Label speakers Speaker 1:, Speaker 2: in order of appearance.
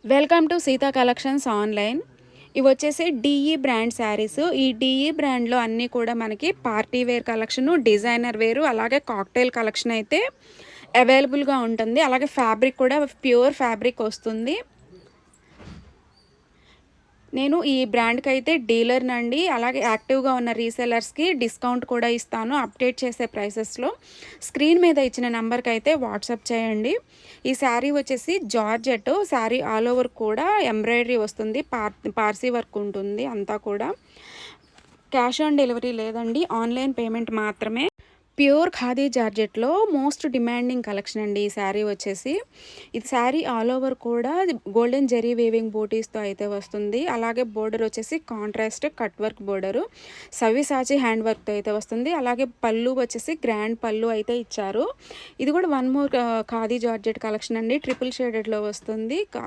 Speaker 1: Welcome to Sita collections online. ఇవి వచ్చేసి DE brand saris. ఈ డిఈ బ్రాండ్లో అన్నీ కూడా మనకి పార్టీ వేర్ కలెక్షను, డిజైనర్ వేరు, అలాగే కాక్టైల్ కలెక్షన్ అయితే అవైలబుల్గా ఉంటుంది. అలాగే ఫ్యాబ్రిక్ కూడా ప్యూర్ ఫ్యాబ్రిక్ వస్తుంది. నేను ఈ బ్రాండ్కి అయితే డీలర్నండి. అలాగే యాక్టివ్గా ఉన్న రీసెలర్స్కి డిస్కౌంట్ కూడా ఇస్తాను అప్డేట్ చేసే ప్రైసెస్లో. స్క్రీన్ మీద ఇచ్చిన నెంబర్కి అయితే వాట్సాప్ చేయండి. ఈ శారీ వచ్చేసి జార్జెట్ శారీ, ఆల్ ఓవర్ కూడా ఎంబ్రాయిడరీ వస్తుంది, పార్సీ వర్క్ ఉంటుంది అంతా కూడా. క్యాష్ ఆన్ డెలివరీ లేదండి, ఆన్లైన్ పేమెంట్ మాత్రమే. ప్యూర్ ఖాదీ జార్జెట్లో మోస్ట్ డిమాండింగ్ కలెక్షన్ అండి ఈ శారీ వచ్చేసి. ఇది శారీ ఆల్ ఓవర్ కూడా గోల్డెన్ జెరీ వీవింగ్ బూటీస్తో అయితే వస్తుంది. అలాగే బోర్డర్ వచ్చేసి కాంట్రాస్ట్ కట్ వర్క్ బోర్డరు, సవ్యసాచి హ్యాండ్ వర్క్తో అయితే వస్తుంది. అలాగే పళ్ళు వచ్చేసి గ్రాండ్ పళ్ళు అయితే ఇచ్చారు. ఇది కూడా one more khadi georgette collection అండి, ట్రిపుల్ షేడెడ్లో వస్తుంది.